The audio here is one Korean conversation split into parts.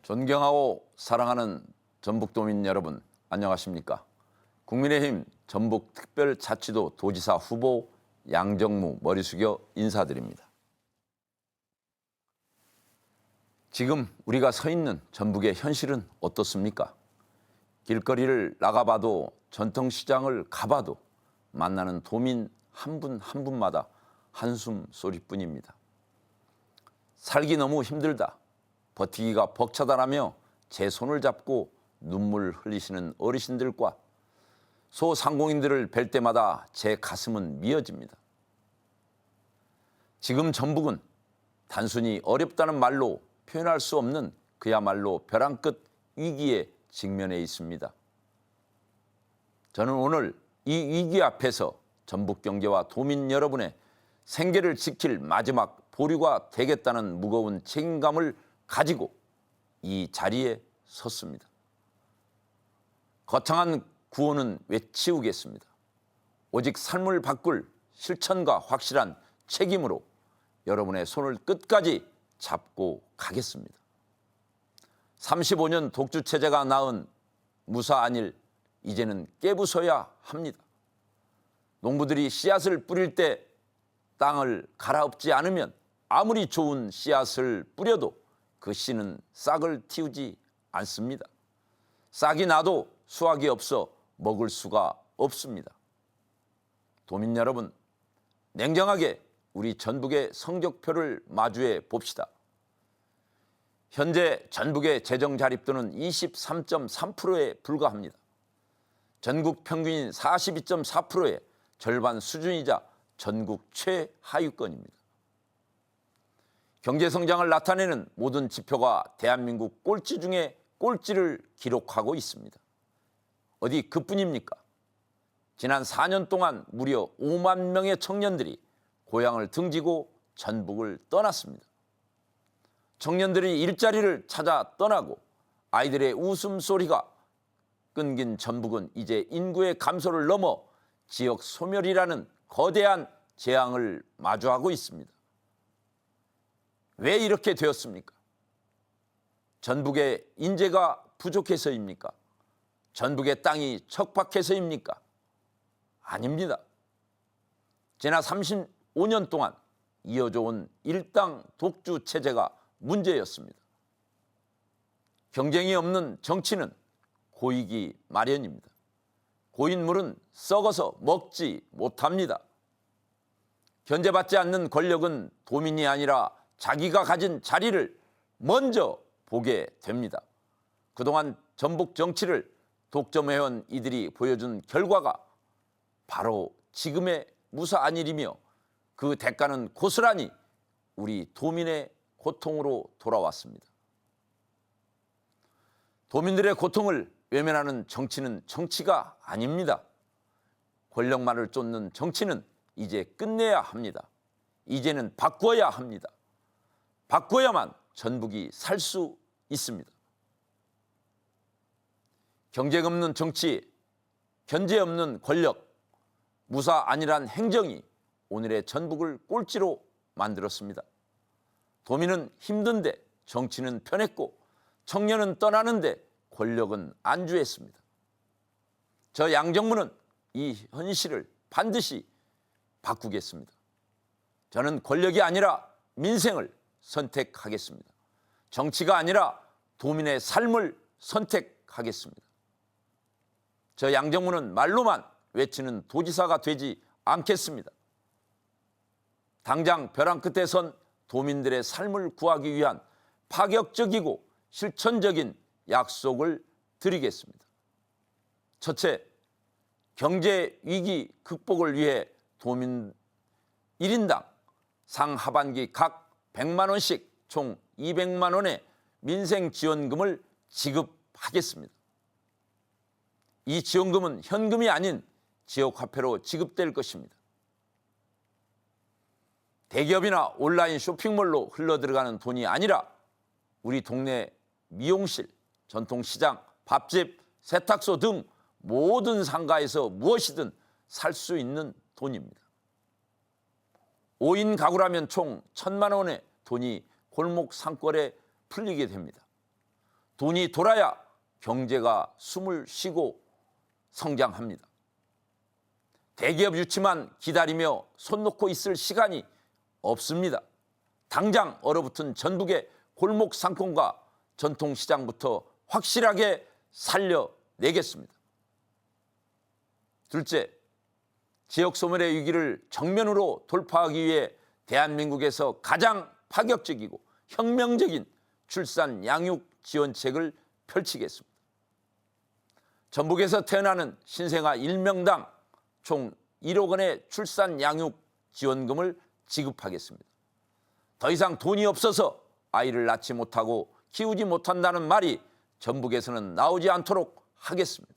존경하고 사랑하는 전북도민 여러분, 안녕하십니까? 국민의힘 전북특별자치도 도지사 후보 양정무 머리 숙여 인사드립니다. 지금 우리가 서 있는 전북의 현실은 어떻습니까? 길거리를 나가봐도 전통시장을 가봐도 만나는 도민 한 분 한 분마다 한숨 소리뿐입니다. 살기 너무 힘들다, 버티기가 벅차다라며 제 손을 잡고 눈물 흘리시는 어르신들과 소상공인들을 뵐 때마다 제 가슴은 미어집니다. 지금 전북은 단순히 어렵다는 말로 표현할 수 없는 그야말로 벼랑 끝 위기에 직면해 있습니다. 저는 오늘 이 위기 앞에서 전북 경제와 도민 여러분의 생계를 지킬 마지막 보류가 되겠다는 무거운 책임감을 가지고 이 자리에 섰습니다. 거창한 구호는 외치우겠습니다. 오직 삶을 바꿀 실천과 확실한 책임으로 여러분의 손을 끝까지 잡고 가겠습니다. 35년 독주체제가 낳은 무사안일, 이제는 깨부숴야 합니다. 농부들이 씨앗을 뿌릴 때 땅을 갈아엎지 않으면 아무리 좋은 씨앗을 뿌려도 그 씨는 싹을 틔우지 않습니다. 싹이 나도 수확이 없어 먹을 수가 없습니다. 도민 여러분, 냉정하게 우리 전북의 성적표를 마주해 봅시다. 현재 전북의 재정 자립도는 23.3%에 불과합니다. 전국 평균인 42.4%의 절반 수준이자 전국 최하위권입니다. 경제 성장을 나타내는 모든 지표가 대한민국 꼴찌 중에 꼴찌를 기록하고 있습니다. 어디 그뿐입니까? 지난 4년 동안 무려 5만 명의 청년들이 고향을 등지고 전북을 떠났습니다. 청년들이 일자리를 찾아 떠나고 아이들의 웃음소리가 끊긴 전북은 이제 인구의 감소를 넘어 지역 소멸이라는 거대한 재앙을 마주하고 있습니다. 왜 이렇게 되었습니까? 전북의 인재가 부족해서입니까? 전북의 땅이 척박해서입니까? 아닙니다. 지난 35년 동안 이어져 온 일당 독주 체제가 문제였습니다. 경쟁이 없는 정치는 고이기 마련입니다. 고인물은 썩어서 먹지 못합니다. 견제받지 않는 권력은 도민이 아니라 자기가 가진 자리를 먼저 보게 됩니다. 그동안 전북 정치를 독점해온 이들이 보여준 결과가 바로 지금의 무사안일이며 그 대가는 고스란히 우리 도민의 고통으로 돌아왔습니다. 도민들의 고통을 외면하는 정치는 정치가 아닙니다. 권력만을 쫓는 정치는 이제 끝내야 합니다. 이제는 바꿔야 합니다. 바꿔야만 전북이 살 수 있습니다. 경쟁 없는 정치, 견제 없는 권력, 무사안일한 행정이 오늘의 전북을 꼴찌로 만들었습니다. 도민은 힘든데 정치는 편했고 청년은 떠나는데 권력은 안주했습니다. 저 양정무는 이 현실을 반드시 바꾸겠습니다. 저는 권력이 아니라 민생을 선택하겠습니다. 정치가 아니라 도민의 삶을 선택하겠습니다. 저 양정무는 말로만 외치는 도지사가 되지 않겠습니다. 당장 벼랑 끝에 선 도민들의 삶을 구하기 위한 파격적이고 실천적인 약속을 드리겠습니다. 첫째, 경제 위기 극복을 위해 도민 1인당 상하반기 각 100만 원씩 총 200만 원의 민생지원금을 지급하겠습니다. 이 지원금은 현금이 아닌 지역화폐로 지급될 것입니다. 대기업이나 온라인 쇼핑몰로 흘러들어가는 돈이 아니라 우리 동네 미용실, 전통시장, 밥집, 세탁소 등 모든 상가에서 무엇이든 살 수 있는 돈입니다. 5인 가구라면 총 1,000만 원의 돈이 골목 상권에 풀리게 됩니다. 돈이 돌아야 경제가 숨을 쉬고 성장합니다. 대기업 유치만 기다리며 손 놓고 있을 시간이 없습니다. 당장 얼어붙은 전북의 골목 상권과 전통시장부터 확실하게 살려내겠습니다. 둘째, 지역 소멸의 위기를 정면으로 돌파하기 위해 대한민국에서 가장 파격적이고 혁명적인 출산 양육 지원책을 펼치겠습니다. 전북에서 태어나는 신생아 1명당 총 1억 원의 출산 양육 지원금을 지급하겠습니다. 더 이상 돈이 없어서 아이를 낳지 못하고 키우지 못한다는 말이 전북에서는 나오지 않도록 하겠습니다.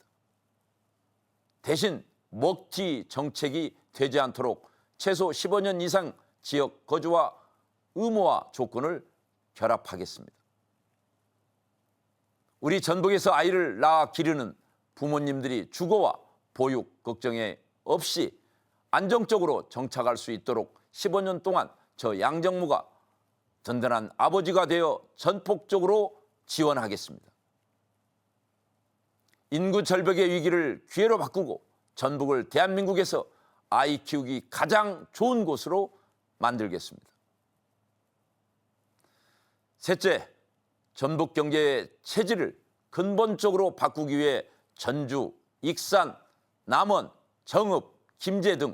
대신 먹튀 정책이 되지 않도록 최소 15년 이상 지역 거주와 의무화 조건을 결합하겠습니다. 우리 전북에서 아이를 낳아 기르는 부모님들이 주거와 보육 걱정에 없이 안정적으로 정착할 수 있도록 15년 동안 저 양정무가 든든한 아버지가 되어 전폭적으로 지원하겠습니다. 인구 절벽의 위기를 기회로 바꾸고 전북을 대한민국에서 아이 키우기 가장 좋은 곳으로 만들겠습니다. 셋째, 전북 경제의 체질을 근본적으로 바꾸기 위해 전주, 익산, 남원, 정읍, 김제 등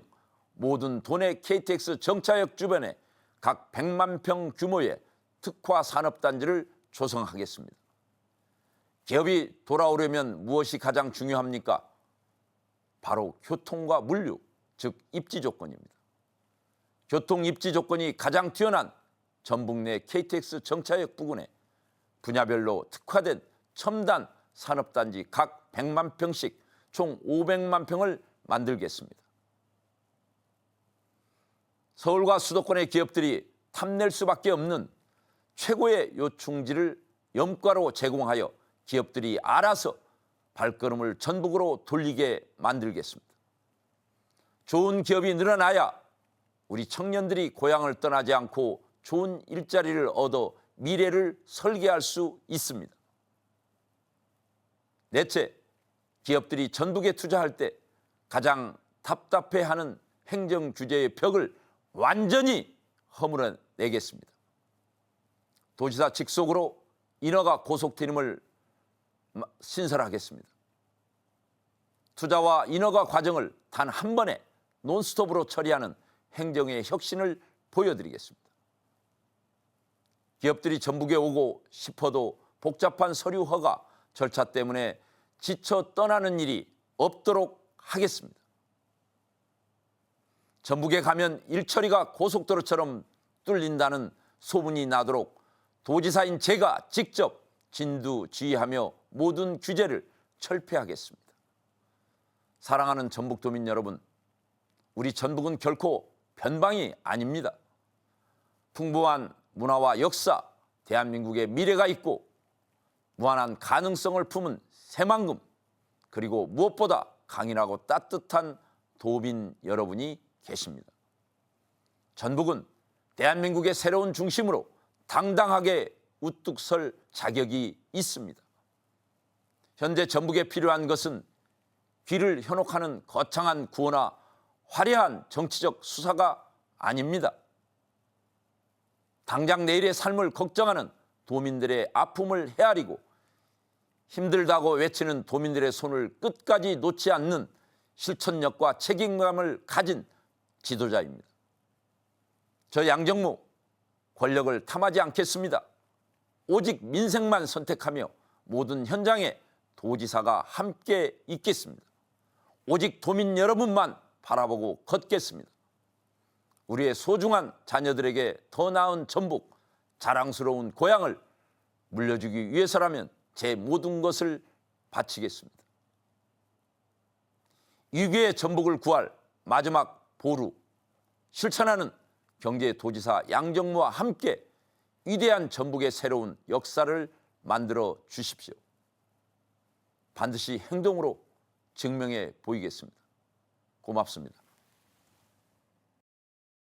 모든 도내 KTX 정차역 주변에 각 100만 평 규모의 특화 산업단지를 조성하겠습니다. 기업이 돌아오려면 무엇이 가장 중요합니까? 바로 교통과 물류, 즉 입지 조건입니다. 교통 입지 조건이 가장 뛰어난 전북 내 KTX 정차역 부근에 분야별로 특화된 첨단 산업단지 각 100만 평씩 총 500만 평을 만들겠습니다. 서울과 수도권의 기업들이 탐낼 수밖에 없는 최고의 요충지를 염가로 제공하여 기업들이 알아서 발걸음을 전북으로 돌리게 만들겠습니다. 좋은 기업이 늘어나야 우리 청년들이 고향을 떠나지 않고 좋은 일자리를 얻어 미래를 설계할 수 있습니다. 넷째, 기업들이 전북에 투자할 때 가장 답답해하는 행정 규제의 벽을 완전히 허물어내겠습니다. 도지사 직속으로 인허가 고속트림을 신설하겠습니다. 투자와 인허가 과정을 단 한 번에 논스톱으로 처리하는 행정의 혁신을 보여드리겠습니다. 기업들이 전북에 오고 싶어도 복잡한 서류 허가 절차 때문에 지쳐 떠나는 일이 없도록 하겠습니다. 전북에 가면 일처리가 고속도로처럼 뚫린다는 소문이 나도록 도지사인 제가 직접 진두지휘하며 모든 규제를 철폐하겠습니다. 사랑하는 전북도민 여러분, 우리 전북은 결코 변방이 아닙니다. 풍부한 문화와 역사, 대한민국의 미래가 있고 무한한 가능성을 품은 새만금, 그리고 무엇보다 강인하고 따뜻한 도민 여러분이 계십니다. 전북은 대한민국의 새로운 중심으로 당당하게 우뚝 설 자격이 있습니다. 현재 전북에 필요한 것은 귀를 현혹하는 거창한 구호나 화려한 정치적 수사가 아닙니다. 당장 내일의 삶을 걱정하는 도민들의 아픔을 헤아리고 힘들다고 외치는 도민들의 손을 끝까지 놓지 않는 실천력과 책임감을 가진 지도자입니다. 저 양정무 권력을 탐하지 않겠습니다. 오직 민생만 선택하며 모든 현장에 도지사가 함께 있겠습니다. 오직 도민 여러분만 바라보고 걷겠습니다. 우리의 소중한 자녀들에게 더 나은 전북, 자랑스러운 고향을 물려주기 위해서라면 제 모든 것을 바치겠습니다. 위기의 전북을 구할 마지막 보루, 실천하는 경제도지사 양정무와 함께 위대한 전북의 새로운 역사를 만들어 주십시오. 반드시 행동으로 증명해 보이겠습니다. 고맙습니다.